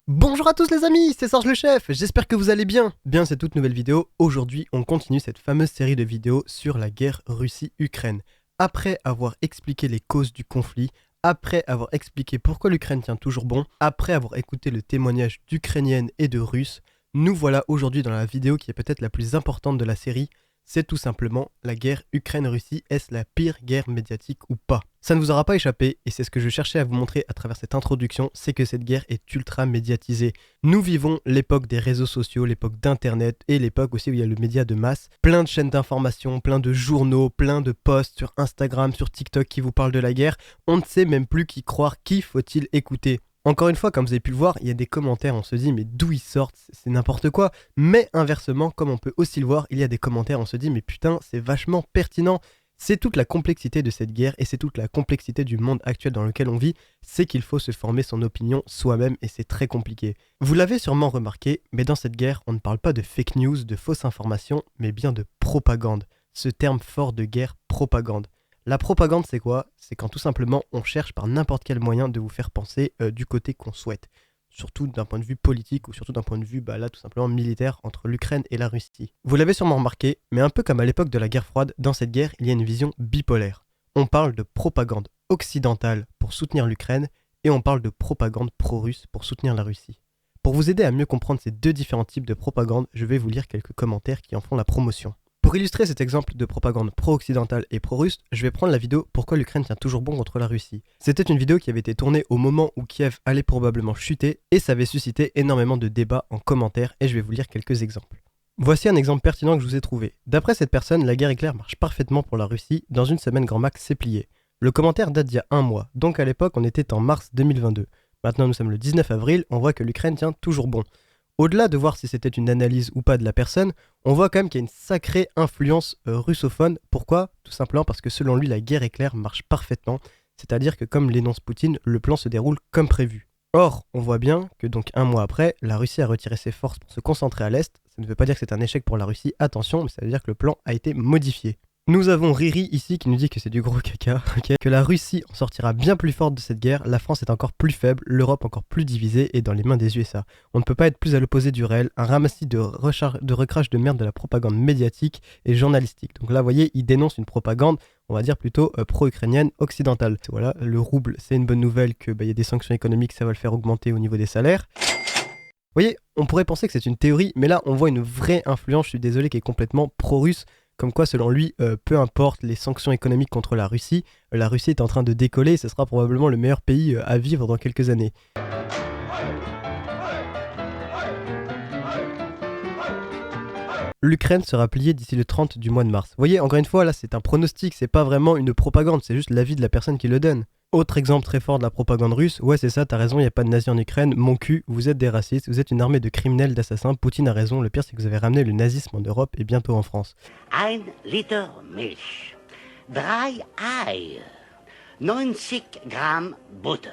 Bonjour à tous les amis, c'est Sarge le chef, j'espère que vous allez bien. Bien, cette toute nouvelle vidéo, aujourd'hui on continue cette fameuse série de vidéos sur la guerre Russie-Ukraine. Après avoir expliqué les causes du conflit, après avoir expliqué pourquoi l'Ukraine tient toujours bon, après avoir écouté le témoignage d'Ukrainiennes et de Russes, nous voilà aujourd'hui dans la vidéo qui est peut-être la plus importante de la série. C'est tout simplement la guerre Ukraine-Russie. Est-ce la pire guerre médiatique ou pas? Ça ne vous aura pas échappé, et c'est ce que je cherchais à vous montrer à travers cette introduction, c'est que cette guerre est ultra médiatisée. Nous vivons l'époque des réseaux sociaux, l'époque d'internet, et l'époque aussi où il y a le média de masse. Plein de chaînes d'information, plein de journaux, plein de posts sur Instagram, sur TikTok qui vous parlent de la guerre. On ne sait même plus qui croire, qui faut-il écouter. Encore une fois, comme vous avez pu le voir, il y a des commentaires, on se dit mais d'où ils sortent, c'est n'importe quoi. Mais inversement, comme on peut aussi le voir, il y a des commentaires, on se dit mais putain, c'est vachement pertinent. C'est toute la complexité de cette guerre et c'est toute la complexité du monde actuel dans lequel on vit, c'est qu'il faut se former son opinion soi-même et c'est très compliqué. Vous l'avez sûrement remarqué, mais dans cette guerre, on ne parle pas de fake news, de fausses informations, mais bien de propagande. Ce terme fort de guerre, propagande. La propagande, c'est quoi? C'est quand tout simplement on cherche par n'importe quel moyen de vous faire penser du côté qu'on souhaite. Surtout d'un point de vue politique ou surtout d'un point de vue, là tout simplement militaire entre l'Ukraine et la Russie. Vous l'avez sûrement remarqué, mais un peu comme à l'époque de la guerre froide, dans cette guerre, il y a une vision bipolaire. On parle de propagande occidentale pour soutenir l'Ukraine et on parle de propagande pro-russe pour soutenir la Russie. Pour vous aider à mieux comprendre ces deux différents types de propagande, je vais vous lire quelques commentaires qui en font la promotion. Pour illustrer cet exemple de propagande pro-occidentale et pro-russe, je vais prendre la vidéo Pourquoi l'Ukraine tient toujours bon contre la Russie. C'était une vidéo qui avait été tournée au moment où Kiev allait probablement chuter et ça avait suscité énormément de débats en commentaire et je vais vous lire quelques exemples. Voici un exemple pertinent que je vous ai trouvé. D'après cette personne, la guerre éclair marche parfaitement pour la Russie, dans une semaine grand max c'est plié. Le commentaire date d'il y a un mois, donc à l'époque on était en mars 2022. Maintenant nous sommes le 19 avril, on voit que l'Ukraine tient toujours bon. Au-delà de voir si c'était une analyse ou pas de la personne, on voit quand même qu'il y a une sacrée influence russophone. Pourquoi? Tout simplement parce que selon lui, la guerre éclair marche parfaitement, c'est-à-dire que comme l'énonce Poutine, le plan se déroule comme prévu. Or, on voit bien que donc un mois après, la Russie a retiré ses forces pour se concentrer à l'Est. Ça ne veut pas dire que c'est un échec pour la Russie, attention, mais ça veut dire que le plan a été modifié. Nous avons Riri ici qui nous dit que c'est du gros caca, que la Russie en sortira bien plus forte de cette guerre, la France est encore plus faible, l'Europe encore plus divisée et dans les mains des USA. On ne peut pas être plus à l'opposé du réel, un ramassis de recrache de merde de la propagande médiatique et journalistique. Donc là, vous voyez, il dénonce une propagande, on va dire plutôt pro-ukrainienne occidentale. Voilà, le rouble, c'est une bonne nouvelle que y a des sanctions économiques, ça va le faire augmenter au niveau des salaires. Vous voyez, on pourrait penser que c'est une théorie, mais là, on voit une vraie influence, je suis désolé, qui est complètement pro-russe. Comme quoi, selon lui, peu importe les sanctions économiques contre la Russie est en train de décoller et ce sera probablement le meilleur pays à vivre dans quelques années. L'Ukraine sera pliée d'ici le 30 du mois de mars. Vous voyez, encore une fois, là, c'est un pronostic, c'est pas vraiment une propagande, c'est juste l'avis de la personne qui le donne. Autre exemple très fort de la propagande russe, ouais c'est ça, t'as raison, il n'y a pas de nazis en Ukraine, mon cul, vous êtes des racistes, vous êtes une armée de criminels, d'assassins, Poutine a raison, le pire c'est que vous avez ramené le nazisme en Europe et bientôt en France. 1 Liter Milch, 3 Eier, 90 Gramm Butter,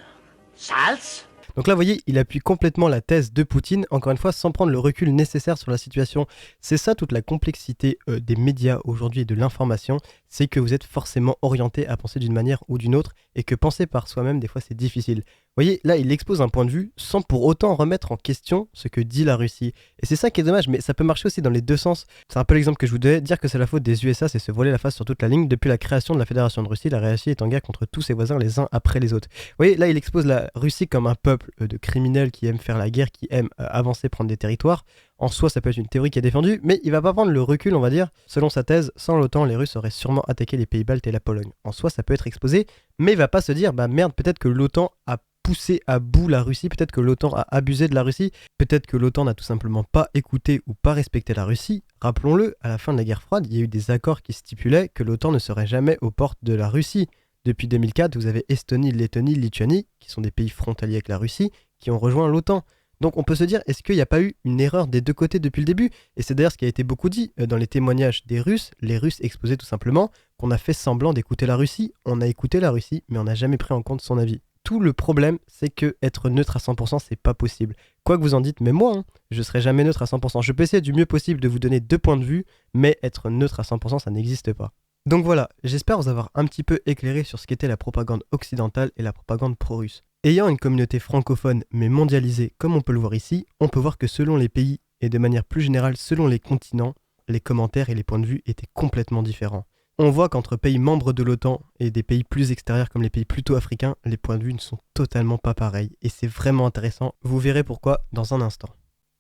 Salz. Donc là, vous voyez, il appuie complètement la thèse de Poutine, encore une fois, sans prendre le recul nécessaire sur la situation. C'est ça toute la complexité des médias aujourd'hui et de l'information, c'est que vous êtes forcément orienté à penser d'une manière ou d'une autre, et que penser par soi-même, des fois, c'est difficile. Vous voyez, là, il expose un point de vue sans pour autant remettre en question ce que dit la Russie. Et c'est ça qui est dommage, mais ça peut marcher aussi dans les deux sens. C'est un peu l'exemple que je vous donnais, dire que c'est la faute des USA, c'est se voiler la face sur toute la ligne. Depuis la création de la Fédération de Russie, la Russie est en guerre contre tous ses voisins les uns après les autres. Vous voyez, là, il expose la Russie comme un peuple de criminels qui aiment faire la guerre, qui aiment avancer, prendre des territoires. En soi, ça peut être une théorie qui est défendue, mais il va pas prendre le recul, on va dire. Selon sa thèse, sans l'OTAN, les Russes auraient sûrement attaqué les pays baltes et la Pologne. En soi, ça peut être exposé, mais il va pas se dire, merde, peut-être que l'OTAN a poussé à bout la Russie, peut-être que l'OTAN a abusé de la Russie, peut-être que l'OTAN n'a tout simplement pas écouté ou pas respecté la Russie. Rappelons-le, à la fin de la guerre froide, il y a eu des accords qui stipulaient que l'OTAN ne serait jamais aux portes de la Russie. Depuis 2004, vous avez Estonie, Lettonie, Lituanie, qui sont des pays frontaliers avec la Russie, qui ont rejoint l'OTAN. Donc on peut se dire, est-ce qu'il n'y a pas eu une erreur des deux côtés depuis le début? Et c'est d'ailleurs ce qui a été beaucoup dit dans les témoignages des Russes. Les Russes exposaient tout simplement qu'on a fait semblant d'écouter la Russie. On a écouté la Russie, mais on n'a jamais pris en compte son avis. Tout le problème, c'est que être neutre à 100%, c'est pas possible. Quoi que vous en dites, mais moi, je serai jamais neutre à 100%. Je peux essayer du mieux possible de vous donner deux points de vue, mais être neutre à 100%, ça n'existe pas. Donc voilà, j'espère vous avoir un petit peu éclairé sur ce qu'était la propagande occidentale et la propagande pro-russe. Ayant une communauté francophone mais mondialisée comme on peut le voir ici, on peut voir que selon les pays et de manière plus générale selon les continents, les commentaires et les points de vue étaient complètement différents. On voit qu'entre pays membres de l'OTAN et des pays plus extérieurs comme les pays plutôt africains, les points de vue ne sont totalement pas pareils et c'est vraiment intéressant, vous verrez pourquoi dans un instant.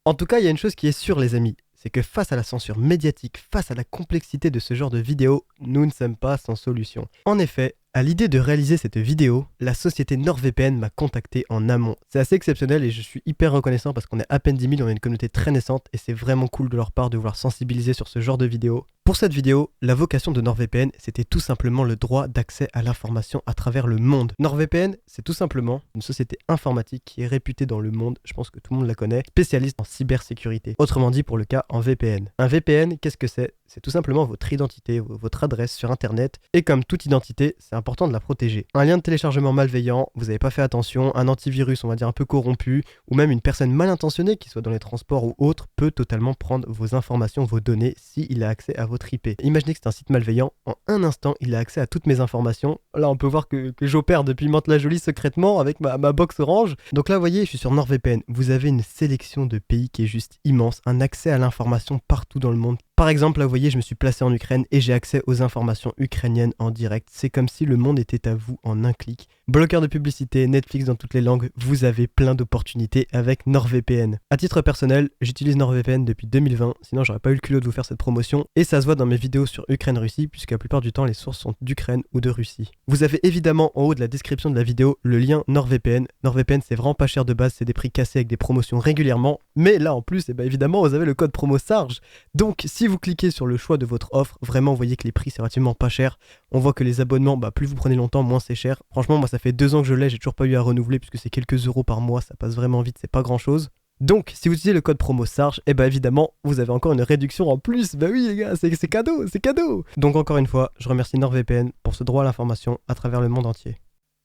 En tout cas, il y a une chose qui est sûre les amis, c'est que face à la censure médiatique, face à la complexité de ce genre de vidéo, nous ne sommes pas sans solution. En effet, à l'idée de réaliser cette vidéo, la société NordVPN m'a contacté en amont. C'est assez exceptionnel et je suis hyper reconnaissant parce qu'on est à peine 10 000, on a une communauté très naissante et c'est vraiment cool de leur part de vouloir sensibiliser sur ce genre de vidéo. Pour cette vidéo, la vocation de NordVPN, c'était tout simplement le droit d'accès à l'information à travers le monde. NordVPN, c'est tout simplement une société informatique qui est réputée dans le monde, je pense que tout le monde la connaît, spécialiste en cybersécurité. Autrement dit pour le cas en VPN. Un VPN, qu'est-ce que c'est ? C'est tout simplement votre identité, votre adresse sur internet, et comme toute identité, c'est important de la protéger. Un lien de téléchargement malveillant, vous n'avez pas fait attention, un antivirus on va dire un peu corrompu, ou même une personne mal intentionnée, qui soit dans les transports ou autre, peut totalement prendre vos informations, vos données, s'il a accès à votre IP. Imaginez que c'est un site malveillant, en un instant il a accès à toutes mes informations. Là on peut voir que j'opère depuis Mantes-la-Jolie secrètement avec ma box orange. Donc là vous voyez, je suis sur NordVPN, vous avez une sélection de pays qui est juste immense, un accès à l'information partout dans le monde. Par exemple, là, vous voyez, je me suis placé en Ukraine et j'ai accès aux informations ukrainiennes en direct. C'est comme si le monde était à vous en un clic. Bloqueur de publicité, Netflix dans toutes les langues, vous avez plein d'opportunités avec NordVPN. À titre personnel, j'utilise NordVPN depuis 2020, sinon j'aurais pas eu le culot de vous faire cette promotion. Et ça se voit dans mes vidéos sur Ukraine-Russie, puisque la plupart du temps, les sources sont d'Ukraine ou de Russie. Vous avez évidemment en haut de la description de la vidéo le lien NordVPN. NordVPN, c'est vraiment pas cher de base, c'est des prix cassés avec des promotions régulièrement. Mais là, en plus, évidemment, vous avez le code promo SARGE. Donc, si vous cliquez sur le choix de votre offre, vraiment vous voyez que les prix c'est relativement pas cher. On voit que les abonnements, plus vous prenez longtemps, moins c'est cher. Franchement moi ça fait 2 ans que je l'ai, j'ai toujours pas eu à renouveler puisque c'est quelques euros par mois, ça passe vraiment vite, c'est pas grand chose. Donc si vous utilisez le code promo SARGE, évidemment vous avez encore une réduction en plus. Bah oui les gars, c'est cadeau, c'est cadeau. Donc encore une fois, je remercie NordVPN pour ce droit à l'information à travers le monde entier.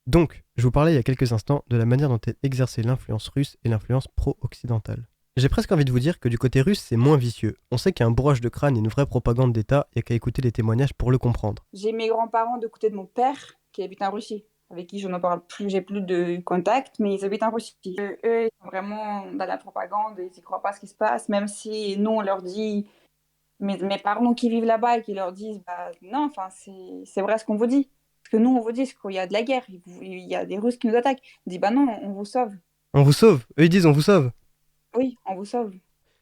Donc, je vous parlais il y a quelques instants de la manière dont est exercée l'influence russe et l'influence pro-occidentale. J'ai presque envie de vous dire que du côté russe, c'est moins vicieux. On sait qu'il y a un bourrage de crâne et une vraie propagande d'État, il n'y a qu'à écouter les témoignages pour le comprendre. J'ai mes grands-parents de côté de mon père qui habitent en Russie, avec qui je ne parle plus, j'ai plus de contact, mais ils habitent en Russie. Eux, ils sont vraiment dans la propagande, ils ne croient pas à ce qui se passe, même si nous, on leur dit, mes parents qui vivent là-bas et qui leur disent, non, c'est vrai ce qu'on vous dit. Parce que nous, on vous dit qu'il y a de la guerre, il y a des Russes qui nous attaquent. On dit, non, on vous sauve. On vous sauve. Eux, ils disent, on vous sauve. Oui, on vous sauve.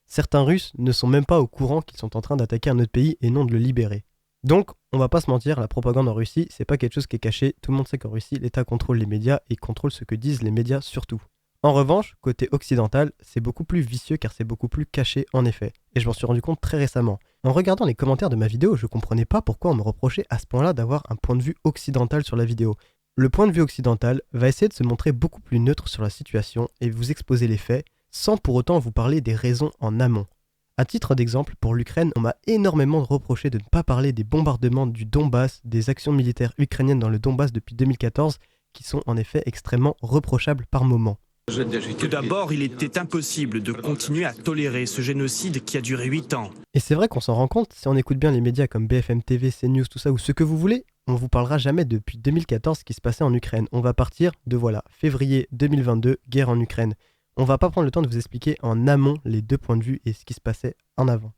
Certains Russes ne sont même pas au courant qu'ils sont en train d'attaquer un autre pays et non de le libérer. Donc, on va pas se mentir, la propagande en Russie, c'est pas quelque chose qui est caché. Tout le monde sait qu'en Russie, l'État contrôle les médias et contrôle ce que disent les médias surtout. En revanche, côté occidental, c'est beaucoup plus vicieux car c'est beaucoup plus caché en effet. Et je m'en suis rendu compte très récemment. En regardant les commentaires de ma vidéo, je comprenais pas pourquoi on me reprochait à ce point-là d'avoir un point de vue occidental sur la vidéo. Le point de vue occidental va essayer de se montrer beaucoup plus neutre sur la situation et vous exposer les faits, sans pour autant vous parler des raisons en amont. À titre d'exemple, pour l'Ukraine, on m'a énormément reproché de ne pas parler des bombardements du Donbass, des actions militaires ukrainiennes dans le Donbass depuis 2014, qui sont en effet extrêmement reprochables par moments. Tout d'abord, il était impossible de continuer à tolérer ce génocide qui a duré 8 ans. Et c'est vrai qu'on s'en rend compte, si on écoute bien les médias comme BFM TV, CNews, tout ça, ou ce que vous voulez, on vous parlera jamais depuis 2014 ce qui se passait en Ukraine. On va partir de février 2022, guerre en Ukraine. On va pas prendre le temps de vous expliquer en amont les deux points de vue et ce qui se passait en avant.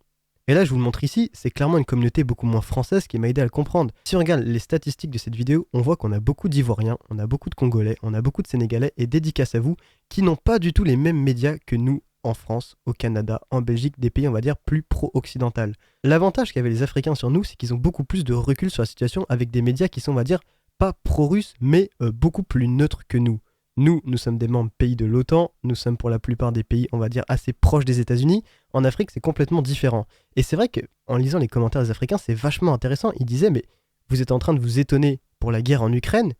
Et là, je vous le montre ici, c'est clairement une communauté beaucoup moins française qui m'a aidé à le comprendre. Si on regarde les statistiques de cette vidéo, on voit qu'on a beaucoup d'Ivoiriens, on a beaucoup de Congolais, on a beaucoup de Sénégalais, et dédicace à vous, qui n'ont pas du tout les mêmes médias que nous en France, au Canada, en Belgique, des pays on va dire plus pro-occidental. L'avantage qu'avaient les Africains sur nous, c'est qu'ils ont beaucoup plus de recul sur la situation avec des médias qui sont on va dire pas pro-russes, mais beaucoup plus neutres que nous. Nous sommes des membres pays de l'OTAN, nous sommes pour la plupart des pays, on va dire, assez proches des États-Unis. En Afrique, c'est complètement différent. Et c'est vrai qu'en lisant les commentaires des Africains, c'est vachement intéressant. Ils disaient, mais vous êtes en train de vous étonner pour la guerre en Ukraine,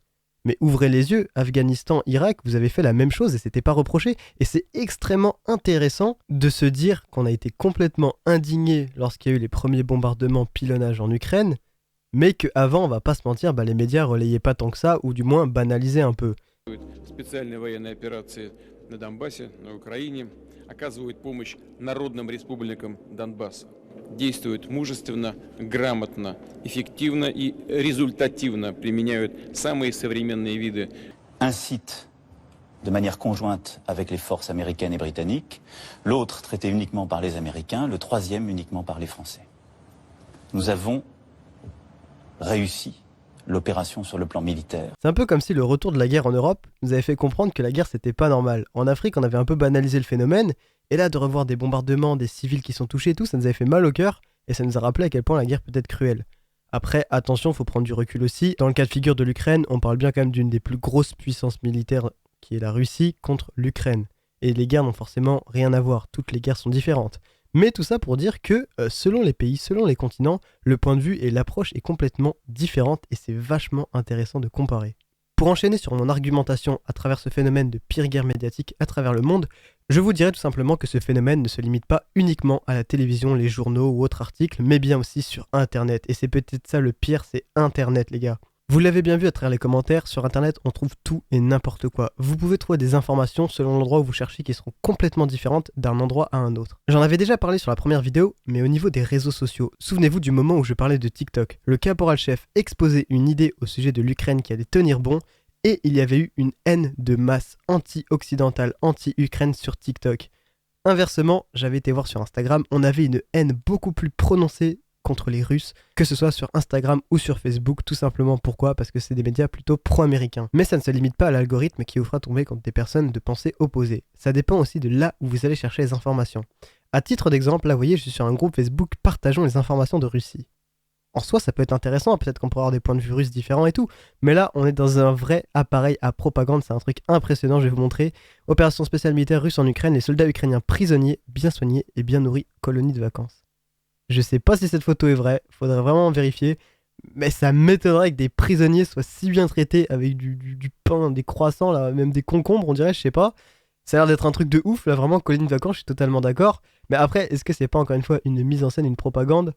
mais ouvrez les yeux, Afghanistan, Irak, vous avez fait la même chose et c'était pas reproché. Et c'est extrêmement intéressant de se dire qu'on a été complètement indigné lorsqu'il y a eu les premiers bombardements pilonnage en Ukraine, mais qu'avant, on va pas se mentir, les médias relayaient pas tant que ça, ou du moins banalisaient un peu. Специальные военные операции на Донбассе, на Украине, оказывают помощь народным республикам Донбасса. Действуют мужественно, грамотно, эффективно и результативно применяют самые современные виды. Incite de manière conjointe avec les forces américaines et britanniques, l'autre traité uniquement par les Américains, le troisième uniquement par les Français. Nous avons réussi l'opération sur le plan militaire. C'est un peu comme si le retour de la guerre en Europe nous avait fait comprendre que la guerre c'était pas normal. En Afrique on avait un peu banalisé le phénomène, et là de revoir des bombardements, des civils qui sont touchés et tout, ça nous avait fait mal au cœur, et ça nous a rappelé à quel point la guerre peut être cruelle. Après, attention, faut prendre du recul aussi. Dans le cas de figure de l'Ukraine, on parle bien quand même d'une des plus grosses puissances militaires qui est la Russie contre l'Ukraine. Et les guerres n'ont forcément rien à voir, toutes les guerres sont différentes. Mais tout ça pour dire que, selon les pays, selon les continents, le point de vue et l'approche est complètement différente et c'est vachement intéressant de comparer. Pour enchaîner sur mon argumentation à travers ce phénomène de pire guerre médiatique à travers le monde, je vous dirais tout simplement que ce phénomène ne se limite pas uniquement à la télévision, les journaux ou autres articles, mais bien aussi sur Internet. Et c'est peut-être ça le pire, c'est Internet les gars. Vous l'avez bien vu à travers les commentaires, sur Internet on trouve tout et n'importe quoi. Vous pouvez trouver des informations selon l'endroit où vous cherchez qui seront complètement différentes d'un endroit à un autre. J'en avais déjà parlé sur la première vidéo, mais au niveau des réseaux sociaux, souvenez-vous du moment où je parlais de TikTok. Le caporal-chef exposait une idée au sujet de l'Ukraine qui allait tenir bon, et il y avait eu une haine de masse anti-occidentale, anti-Ukraine sur TikTok. Inversement, j'avais été voir sur Instagram, on avait une haine beaucoup plus prononcée contre les Russes, que ce soit sur Instagram ou sur Facebook, tout simplement pourquoi ? Parce que c'est des médias plutôt pro-américains. Mais ça ne se limite pas à l'algorithme qui vous fera tomber contre des personnes de pensée opposée. Ça dépend aussi de là où vous allez chercher les informations. À titre d'exemple, là vous voyez, je suis sur un groupe Facebook Partageons les informations de Russie. En soi, ça peut être intéressant, peut-être qu'on pourra avoir des points de vue russes différents et tout, mais là, on est dans un vrai appareil à propagande, c'est un truc impressionnant, je vais vous montrer. Opération spéciale militaire russe en Ukraine, les soldats ukrainiens prisonniers, bien soignés et bien nourris, colonie de vacances. Je sais pas si cette photo est vraie, faudrait vraiment vérifier, mais ça m'étonnerait que des prisonniers soient si bien traités avec du pain, des croissants, là, même des concombres, on dirait, je sais pas. Ça a l'air d'être un truc de ouf, là, vraiment, colonie de vacances, je suis totalement d'accord. Mais après, est-ce que c'est pas encore une fois une mise en scène, une propagande ?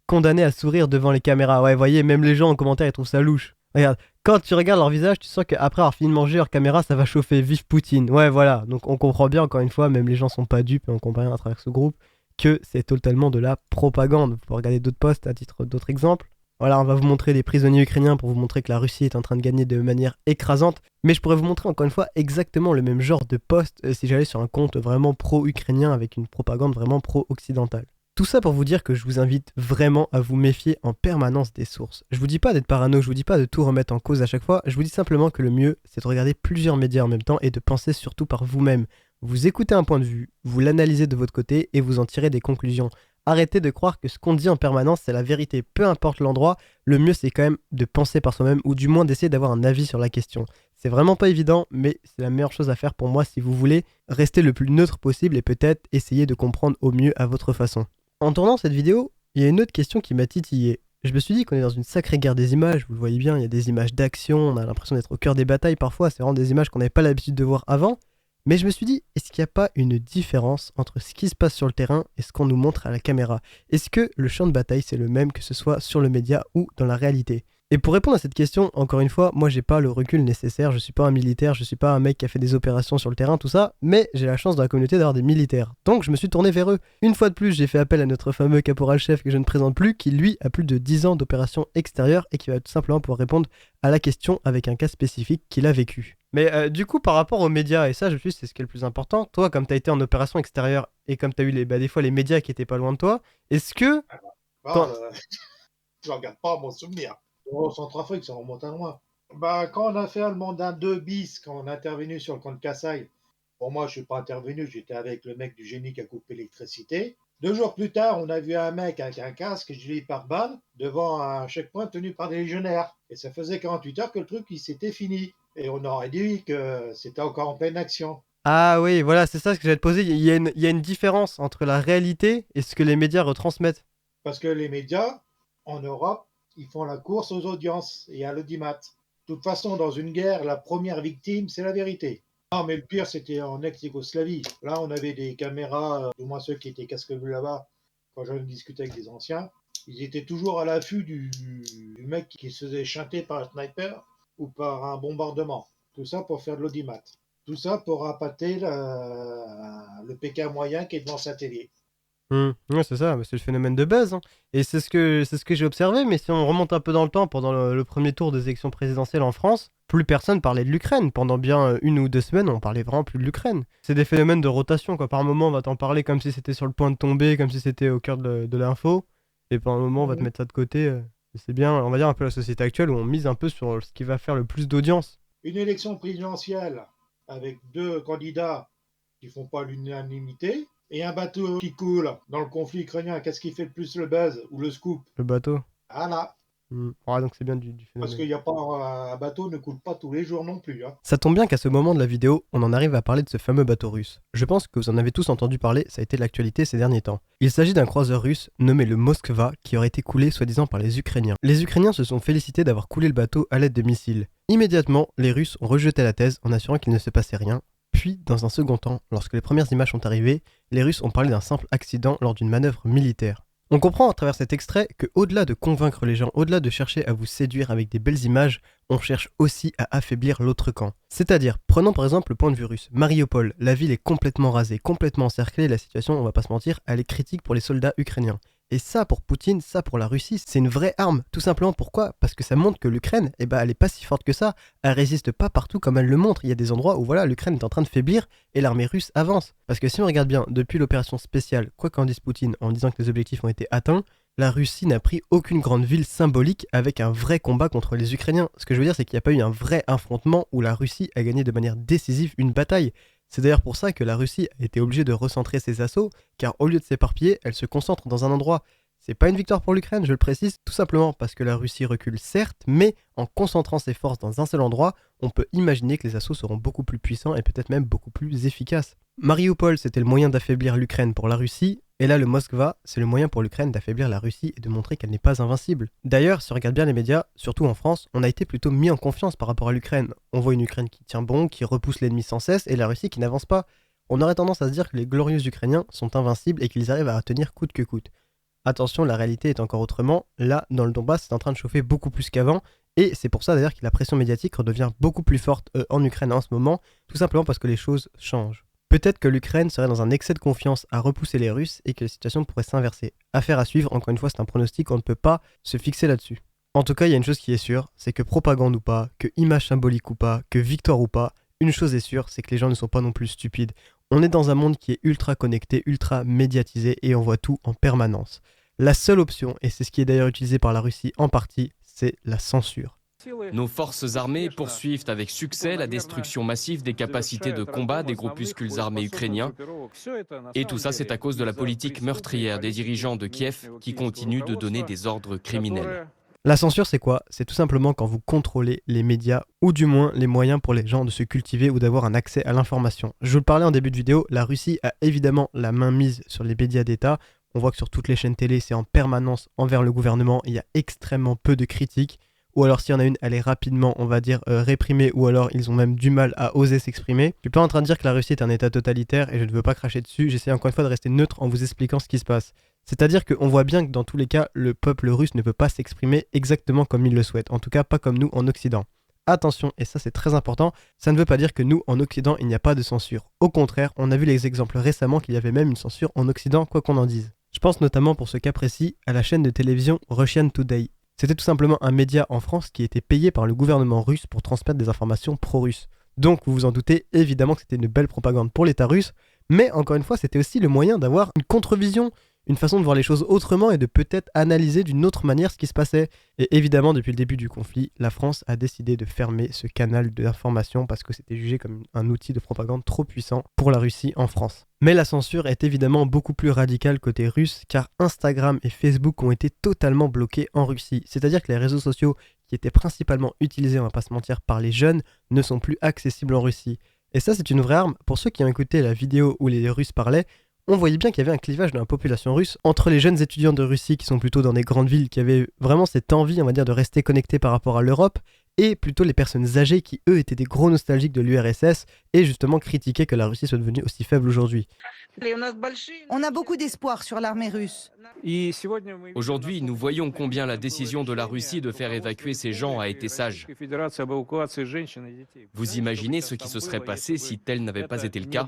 Condamnés à sourire devant les caméras. Ouais, voyez, même les gens en commentaire, ils trouvent ça louche. Regarde, quand tu regardes leur visage, tu sens qu'après avoir fini de manger, leur caméra, ça va chauffer. Vive Poutine. Ouais, voilà. Donc on comprend bien, encore une fois, même les gens sont pas dupes, et on comprend bien à travers ce groupe, que c'est totalement de la propagande. Vous pouvez regarder d'autres posts à titre d'autres exemples. Voilà, on va vous montrer des prisonniers ukrainiens pour vous montrer que la Russie est en train de gagner de manière écrasante. Mais je pourrais vous montrer encore une fois exactement le même genre de post si j'allais sur un compte vraiment pro-ukrainien avec une propagande vraiment pro-occidentale. Tout ça pour vous dire que je vous invite vraiment à vous méfier en permanence des sources. Je vous dis pas d'être parano, je vous dis pas de tout remettre en cause à chaque fois, je vous dis simplement que le mieux, c'est de regarder plusieurs médias en même temps et de penser surtout par vous-même. Vous écoutez un point de vue, vous l'analysez de votre côté et vous en tirez des conclusions. Arrêtez de croire que ce qu'on dit en permanence, c'est la vérité. Peu importe l'endroit, le mieux c'est quand même de penser par soi-même ou du moins d'essayer d'avoir un avis sur la question. C'est vraiment pas évident, mais c'est la meilleure chose à faire pour moi si vous voulez rester le plus neutre possible et peut-être essayer de comprendre au mieux à votre façon. En tournant cette vidéo, il y a une autre question qui m'a titillé. Je me suis dit qu'on est dans une sacrée guerre des images, vous le voyez bien, il y a des images d'action, on a l'impression d'être au cœur des batailles parfois, c'est vraiment des images qu'on n'avait pas l'habitude de voir avant. Mais je me suis dit, est-ce qu'il n'y a pas une différence entre ce qui se passe sur le terrain et ce qu'on nous montre à la caméra ? Est-ce que le champ de bataille c'est le même que ce soit sur le média ou dans la réalité ? Et pour répondre à cette question, encore une fois, moi j'ai pas le recul nécessaire, je suis pas un militaire, je suis pas un mec qui a fait des opérations sur le terrain, tout ça, mais j'ai la chance dans la communauté d'avoir des militaires. Donc je me suis tourné vers eux. Une fois de plus, j'ai fait appel à notre fameux caporal-chef que je ne présente plus, qui lui a plus de 10 ans d'opérations extérieures et qui va tout simplement pouvoir répondre à la question avec un cas spécifique qu'il a vécu. Mais du coup, par rapport aux médias, et ça je suis c'est ce qui est le plus important, toi comme t'as été en opération extérieure et comme t'as eu des fois les médias qui étaient pas loin de toi, est-ce que... Je regarde pas mon souvenir. Au Centrafrique, ça remonte à loin. Bah, quand on a fait le mandat 2 bis, quand on est intervenu sur le camp de Kasaï, pour moi, je suis pas intervenu, j'étais avec le mec du génie qui a coupé l'électricité. 2 jours plus tard, on a vu un mec avec un casque gelé par balle devant un checkpoint tenu par des légionnaires. Et ça faisait 48 heures que le truc, il s'était fini. Et on aurait dit que c'était encore en pleine action. Ah oui, voilà, c'est ça ce que j'allais te poser. Il y a une différence entre la réalité et ce que les médias retransmettent. Parce que les médias, en Europe, ils font la course aux audiences et à l'audimat. De toute façon, dans une guerre, la première victime, c'est la vérité. Non, mais le pire, c'était en ex-Yougoslavie. Là, on avait des caméras, au moins ceux qui étaient casque bleu là-bas, quand je discutais avec des anciens, ils étaient toujours à l'affût du mec qui se faisait chanter par un sniper ou par un bombardement. Tout ça pour faire de l'audimat. Tout ça pour appâter le Pékin moyen qui est devant sa télé. Ouais, c'est ça, c'est le phénomène de buzz, hein. Et c'est ce que j'ai observé, mais si on remonte un peu dans le temps, pendant le premier tour des élections présidentielles en France, plus personne parlait de l'Ukraine. Pendant bien 1 ou 2 semaines, on parlait vraiment plus de l'Ukraine. C'est des phénomènes de rotation, quoi. Par moment, on va t'en parler comme si c'était sur le point de tomber, comme si c'était au cœur de l'info. Et par un moment, on va te mettre ça de côté. C'est bien, on va dire, un peu la société actuelle où on mise un peu sur ce qui va faire le plus d'audience. Une élection présidentielle avec 2 candidats qui font pas l'unanimité et un bateau qui coule dans le conflit ukrainien, qu'est-ce qui fait le plus le buzz ou le scoop? Le bateau. Voilà. Ah, donc c'est bien du Parce phénomène. qu'il n'y a pas un bateau ne coule pas tous les jours non plus. Hein. Ça tombe bien qu'à ce moment de la vidéo, on en arrive à parler de ce fameux bateau russe. Je pense que vous en avez tous entendu parler, ça a été l'actualité ces derniers temps. Il s'agit d'un croiseur russe nommé le Moskva qui aurait été coulé soi-disant par les Ukrainiens. Les Ukrainiens se sont félicités d'avoir coulé le bateau à l'aide de missiles. Immédiatement, les Russes ont rejeté la thèse en assurant qu'il ne se passait rien. Puis, dans un second temps, lorsque les premières images sont arrivées, les Russes ont parlé d'un simple accident lors d'une manœuvre militaire. On comprend à travers cet extrait que, au-delà de convaincre les gens, au-delà de chercher à vous séduire avec des belles images, on cherche aussi à affaiblir l'autre camp. C'est-à-dire, prenons par exemple le point de vue russe. Mariupol, la ville est complètement rasée, complètement encerclée, la situation, on va pas se mentir, elle est critique pour les soldats ukrainiens. Et ça, pour Poutine, ça pour la Russie, c'est une vraie arme. Tout simplement pourquoi? Parce que ça montre que l'Ukraine, elle est pas si forte que ça. Elle résiste pas partout comme elle le montre. Il y a des endroits où voilà, l'Ukraine est en train de faiblir et l'armée russe avance. Parce que si on regarde bien, depuis l'opération spéciale, quoi qu'en dise Poutine en disant que les objectifs ont été atteints, la Russie n'a pris aucune grande ville symbolique avec un vrai combat contre les Ukrainiens. Ce que je veux dire, c'est qu'il n'y a pas eu un vrai affrontement où la Russie a gagné de manière décisive une bataille. C'est d'ailleurs pour ça que la Russie a été obligée de recentrer ses assauts, car au lieu de s'éparpiller, elle se concentre dans un endroit. C'est pas une victoire pour l'Ukraine, je le précise, tout simplement parce que la Russie recule certes, mais en concentrant ses forces dans un seul endroit, on peut imaginer que les assauts seront beaucoup plus puissants et peut-être même beaucoup plus efficaces. Mariupol, c'était le moyen d'affaiblir l'Ukraine pour la Russie, et là le Moskva, c'est le moyen pour l'Ukraine d'affaiblir la Russie et de montrer qu'elle n'est pas invincible. D'ailleurs, si on regarde bien les médias, surtout en France, on a été plutôt mis en confiance par rapport à l'Ukraine. On voit une Ukraine qui tient bon, qui repousse l'ennemi sans cesse, et la Russie qui n'avance pas. On aurait tendance à se dire que les glorieux Ukrainiens sont invincibles et qu'ils arrivent à tenir coûte que coûte. Attention, la réalité est encore autrement. Là, dans le Donbass, c'est en train de chauffer beaucoup plus qu'avant. Et c'est pour ça d'ailleurs que la pression médiatique redevient beaucoup plus forte en Ukraine en ce moment, tout simplement parce que les choses changent. Peut-être que l'Ukraine serait dans un excès de confiance à repousser les Russes et que la situation pourrait s'inverser. Affaire à suivre, encore une fois, c'est un pronostic, on ne peut pas se fixer là-dessus. En tout cas, il y a une chose qui est sûre, c'est que propagande ou pas, que image symbolique ou pas, que victoire ou pas, une chose est sûre, c'est que les gens ne sont pas non plus stupides. On est dans un monde qui est ultra connecté, ultra médiatisé et on voit tout en permanence. La seule option, et c'est ce qui est d'ailleurs utilisé par la Russie en partie, c'est la censure. Nos forces armées poursuivent avec succès la destruction massive des capacités de combat des groupuscules armés ukrainiens. Et tout ça, c'est à cause de la politique meurtrière des dirigeants de Kiev qui continuent de donner des ordres criminels. La censure, c'est quoi? C'est tout simplement quand vous contrôlez les médias, ou du moins les moyens pour les gens de se cultiver ou d'avoir un accès à l'information. Je vous le parlais en début de vidéo, la Russie a évidemment la main mise sur les médias d'État. On voit que sur toutes les chaînes télé, c'est en permanence envers le gouvernement, il y a extrêmement peu de critiques. Ou alors s'il y en a une, elle est rapidement, on va dire, réprimée, ou alors ils ont même du mal à oser s'exprimer. Je suis pas en train de dire que la Russie est un état totalitaire et je ne veux pas cracher dessus, j'essaie encore une fois de rester neutre en vous expliquant ce qui se passe. C'est-à-dire qu'on voit bien que dans tous les cas, le peuple russe ne peut pas s'exprimer exactement comme il le souhaite, en tout cas pas comme nous en Occident. Attention, et ça c'est très important, ça ne veut pas dire que nous, en Occident, il n'y a pas de censure. Au contraire, on a vu les exemples récemment qu'il y avait même une censure en Occident, quoi qu'on en dise. Je pense notamment pour ce cas précis à la chaîne de télévision Russian Today. C'était tout simplement un média en France qui était payé par le gouvernement russe pour transmettre des informations pro-russes. Donc vous vous en doutez, évidemment que c'était une belle propagande pour l'État russe, mais encore une fois c'était aussi le moyen d'avoir une contre-vision, une façon de voir les choses autrement et de peut-être analyser d'une autre manière ce qui se passait. Et évidemment, depuis le début du conflit, la France a décidé de fermer ce canal d'information parce que c'était jugé comme un outil de propagande trop puissant pour la Russie en France. Mais la censure est évidemment beaucoup plus radicale côté russe, car Instagram et Facebook ont été totalement bloqués en Russie. C'est-à-dire que les réseaux sociaux, qui étaient principalement utilisés, on va pas se mentir, par les jeunes, ne sont plus accessibles en Russie. Et ça, c'est une vraie arme. Pour ceux qui ont écouté la vidéo où les Russes parlaient, on voyait bien qu'il y avait un clivage dans la population russe entre les jeunes étudiants de Russie qui sont plutôt dans des grandes villes, qui avaient vraiment cette envie, on va dire, de rester connectés par rapport à l'Europe, et plutôt les personnes âgées qui, eux, étaient des gros nostalgiques de l'URSS et justement critiquaient que la Russie soit devenue aussi faible aujourd'hui. On a beaucoup d'espoir sur l'armée russe. Aujourd'hui, nous voyons combien la décision de la Russie de faire évacuer ces gens a été sage. Vous imaginez ce qui se serait passé si tel n'avait pas été le cas?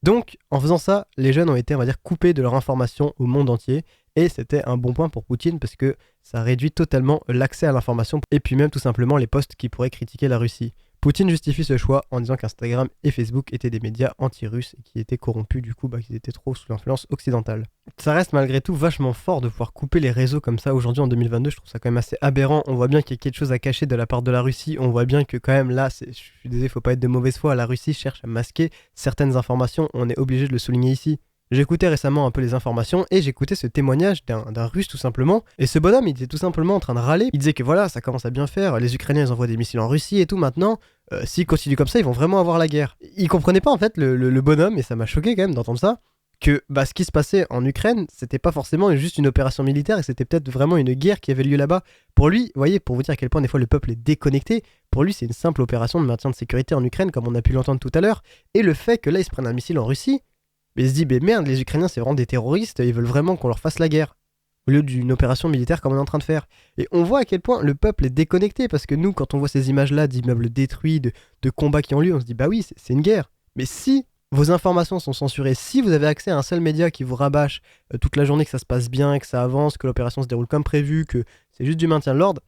Donc, en faisant ça, les jeunes ont été, on va dire, coupés de leur information au monde entier. Et c'était un bon point pour Poutine parce que ça réduit totalement l'accès à l'information et puis même tout simplement les posts qui pourraient critiquer la Russie. Poutine justifie ce choix en disant qu'Instagram et Facebook étaient des médias anti-russes et qui étaient corrompus, du coup qu'ils étaient trop sous l'influence occidentale. Ça reste malgré tout vachement fort de pouvoir couper les réseaux comme ça aujourd'hui en 2022, je trouve ça quand même assez aberrant. On voit bien qu'il y a quelque chose à cacher de la part de la Russie, on voit bien que quand même là, je suis désolé, faut pas être de mauvaise foi, la Russie cherche à masquer certaines informations, on est obligé de le souligner ici. J'écoutais récemment un peu les informations et j'écoutais ce témoignage d'un Russe tout simplement. Et ce bonhomme, il était tout simplement en train de râler. Il disait que voilà, ça commence à bien faire, les Ukrainiens ils envoient des missiles en Russie et tout maintenant. S'ils continuent comme ça, ils vont vraiment avoir la guerre. Il comprenait pas en fait le bonhomme, et ça m'a choqué quand même d'entendre ça, que ce qui se passait en Ukraine, c'était pas forcément juste une opération militaire et c'était peut-être vraiment une guerre qui avait lieu là-bas. Pour lui, vous voyez, pour vous dire à quel point des fois le peuple est déconnecté, pour lui c'est une simple opération de maintien de sécurité en Ukraine comme on a pu l'entendre tout à l'heure. Et le fait que là ils se prennent un missile en Russie, mais il se dit, mais merde, les Ukrainiens c'est vraiment des terroristes, ils veulent vraiment qu'on leur fasse la guerre, au lieu d'une opération militaire comme on est en train de faire. Et on voit à quel point le peuple est déconnecté, parce que nous, quand on voit ces images-là d'immeubles détruits, de combats qui ont lieu, on se dit, bah oui, c'est une guerre. Mais si vos informations sont censurées, si vous avez accès à un seul média qui vous rabâche toute la journée que ça se passe bien, que ça avance, que l'opération se déroule comme prévu, que c'est juste du maintien de l'ordre,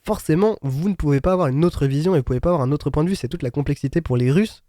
forcément, vous ne pouvez pas avoir une autre vision et vous ne pouvez pas avoir un autre point de vue. C'est toute la complexité pour les Russes.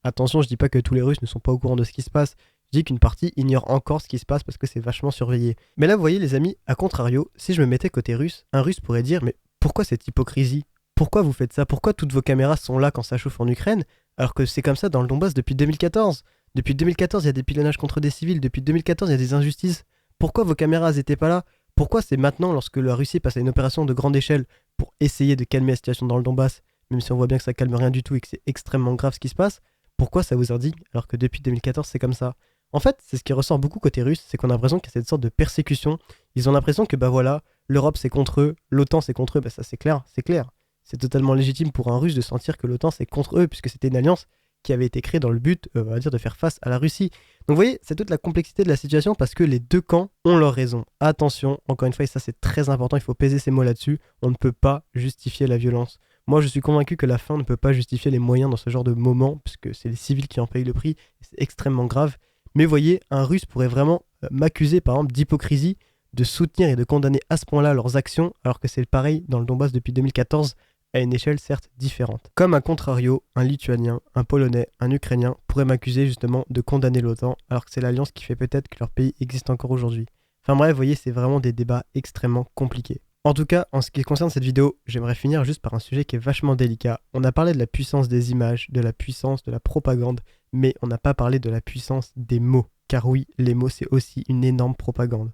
Attention, je dis pas que tous les Russes ne sont pas au courant de ce qui se passe. Je dis qu'une partie ignore encore ce qui se passe parce que c'est vachement surveillé. Mais là, vous voyez les amis, à contrario, si je me mettais côté russe, un Russe pourrait dire, mais pourquoi cette hypocrisie? Pourquoi vous faites ça? Pourquoi toutes vos caméras sont là quand ça chauffe en Ukraine, alors que c'est comme ça dans le Donbass depuis 2014? Depuis 2014, il y a des pilonnages contre des civils. Depuis 2014, il y a des injustices. Pourquoi vos caméras n'étaient pas là? Pourquoi c'est maintenant, lorsque la Russie passe à une opération de grande échelle pour essayer de calmer la situation dans le Donbass, même si on voit bien que ça calme rien du tout et que c'est extrêmement grave ce qui se passe, pourquoi ça vous indigne alors que depuis 2014 c'est comme ça? En fait, c'est ce qui ressort beaucoup côté russe, c'est qu'on a l'impression qu'il y a cette sorte de persécution. Ils ont l'impression que voilà, l'Europe c'est contre eux, l'OTAN c'est contre eux, ça c'est clair, c'est clair. C'est totalement légitime pour un Russe de sentir que l'OTAN c'est contre eux, puisque c'était une alliance qui avait été créée dans le but, on va dire, de faire face à la Russie. Donc vous voyez, c'est toute la complexité de la situation parce que les deux camps ont leur raison. Attention, encore une fois, et ça c'est très important, il faut peser ces mots là-dessus, on ne peut pas justifier la violence. Moi je suis convaincu que la fin ne peut pas justifier les moyens dans ce genre de moment, puisque c'est les civils qui en payent le prix, et c'est extrêmement grave. Mais vous voyez, un Russe pourrait vraiment m'accuser par exemple d'hypocrisie, de soutenir et de condamner à ce point-là leurs actions, alors que c'est pareil dans le Donbass depuis 2014, à une échelle certes différente. Comme à contrario, un Lituanien, un Polonais, un Ukrainien pourraient m'accuser justement de condamner l'OTAN, alors que c'est l'alliance qui fait peut-être que leur pays existe encore aujourd'hui. Enfin bref, vous voyez, c'est vraiment des débats extrêmement compliqués. En tout cas, en ce qui concerne cette vidéo, j'aimerais finir juste par un sujet qui est vachement délicat. On a parlé de la puissance des images, de la puissance de la propagande, mais on n'a pas parlé de la puissance des mots. Car oui, les mots, c'est aussi une énorme propagande.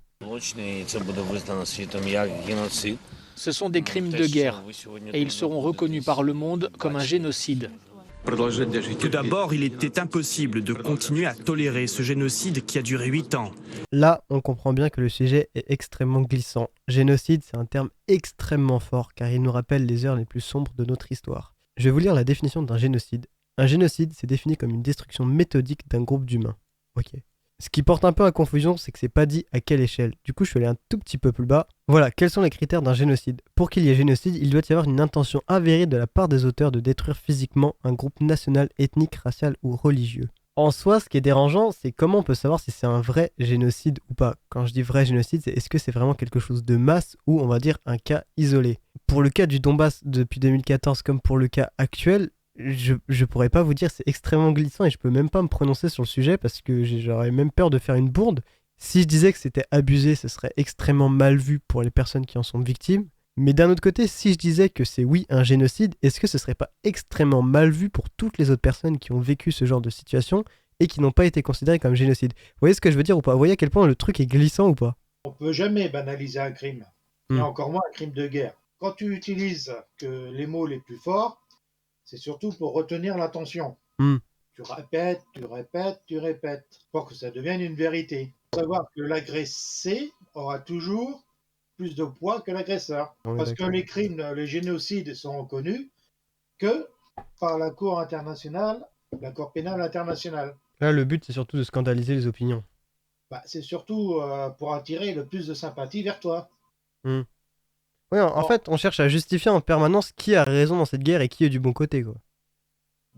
Ce sont des crimes de guerre, et ils seront reconnus par le monde comme un génocide. Tout d'abord, il était impossible de continuer à tolérer ce génocide qui a duré 8 ans. Là, on comprend bien que le sujet est extrêmement glissant. Génocide, c'est un terme extrêmement fort, car il nous rappelle les heures les plus sombres de notre histoire. Je vais vous lire la définition d'un génocide. Un génocide, c'est défini comme une destruction méthodique d'un groupe d'humains. Ok. Ce qui porte un peu à confusion, c'est que c'est pas dit à quelle échelle. Du coup, je suis allé un tout petit peu plus bas. Voilà, quels sont les critères d'un génocide? Pour qu'il y ait génocide, il doit y avoir une intention avérée de la part des auteurs de détruire physiquement un groupe national, ethnique, racial ou religieux. En soi, ce qui est dérangeant, c'est comment on peut savoir si c'est un vrai génocide ou pas. Quand je dis vrai génocide, c'est est-ce que c'est vraiment quelque chose de masse ou on va dire un cas isolé. Pour le cas du Donbass depuis 2014 comme pour le cas actuel, je pourrais pas vous dire, c'est extrêmement glissant et je peux même pas me prononcer sur le sujet parce que j'aurais même peur de faire une bourde. Si je disais que c'était abusé, ce serait extrêmement mal vu pour les personnes qui en sont victimes. Mais d'un autre côté, si je disais que c'est oui un génocide, est-ce que ce serait pas extrêmement mal vu pour toutes les autres personnes qui ont vécu ce genre de situation et qui n'ont pas été considérées comme génocide? Vous voyez ce que je veux dire ou pas? Vous voyez à quel point le truc est glissant ou pas? On peut jamais banaliser un crime, et encore moins un crime de guerre. Quand tu utilises les mots les plus forts, c'est surtout pour retenir l'attention. Tu répètes, tu répètes, tu répètes, pour que ça devienne une vérité. Il faut savoir que l'agressé aura toujours plus de poids que l'agresseur. Parce que les crimes, les génocides sont reconnus que par la Cour internationale, la Cour pénale internationale. Là, le but, c'est surtout de scandaliser les opinions. C'est surtout pour attirer le plus de sympathie vers toi. Oui, en fait, on cherche à justifier en permanence qui a raison dans cette guerre et qui est du bon côté, quoi.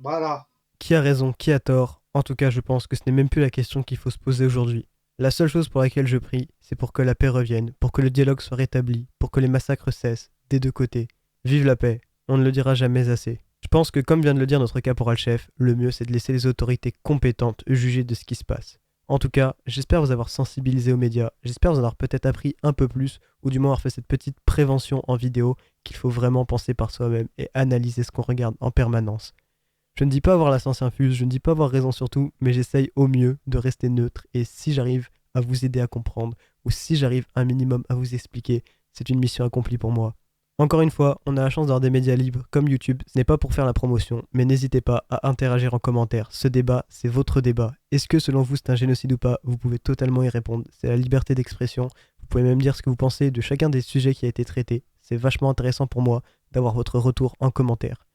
Voilà. Qui a raison, qui a tort? En tout cas, je pense que ce n'est même plus la question qu'il faut se poser aujourd'hui. La seule chose pour laquelle je prie, c'est pour que la paix revienne, pour que le dialogue soit rétabli, pour que les massacres cessent, des deux côtés. Vive la paix, on ne le dira jamais assez. Je pense que comme vient de le dire notre caporal-chef, le mieux c'est de laisser les autorités compétentes juger de ce qui se passe. En tout cas, j'espère vous avoir sensibilisé aux médias, j'espère vous en avoir peut-être appris un peu plus, ou du moins avoir fait cette petite prévention en vidéo qu'il faut vraiment penser par soi-même et analyser ce qu'on regarde en permanence. Je ne dis pas avoir la science infuse, je ne dis pas avoir raison sur tout, mais j'essaye au mieux de rester neutre et si j'arrive à vous aider à comprendre ou si j'arrive un minimum à vous expliquer, c'est une mission accomplie pour moi. Encore une fois, on a la chance d'avoir des médias libres comme YouTube, ce n'est pas pour faire la promotion, mais n'hésitez pas à interagir en commentaire. Ce débat, c'est votre débat. Est-ce que selon vous c'est un génocide ou pas? Vous pouvez totalement y répondre, c'est la liberté d'expression. Vous pouvez même dire ce que vous pensez de chacun des sujets qui a été traité. C'est vachement intéressant pour moi d'avoir votre retour en commentaire.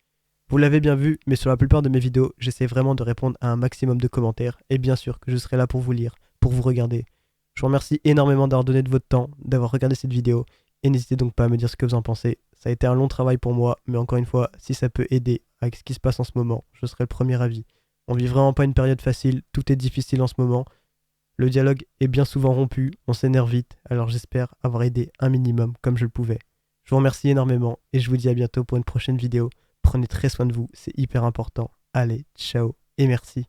Vous l'avez bien vu, mais sur la plupart de mes vidéos, j'essaie vraiment de répondre à un maximum de commentaires, et bien sûr que je serai là pour vous lire, pour vous regarder. Je vous remercie énormément d'avoir donné de votre temps, d'avoir regardé cette vidéo, et n'hésitez donc pas à me dire ce que vous en pensez. Ça a été un long travail pour moi, mais encore une fois, si ça peut aider avec ce qui se passe en ce moment, je serai le premier avis. On vit vraiment pas une période facile, tout est difficile en ce moment. Le dialogue est bien souvent rompu, on s'énerve vite, alors j'espère avoir aidé un minimum comme je le pouvais. Je vous remercie énormément, et je vous dis à bientôt pour une prochaine vidéo. Prenez très soin de vous, c'est hyper important. Allez, ciao et merci.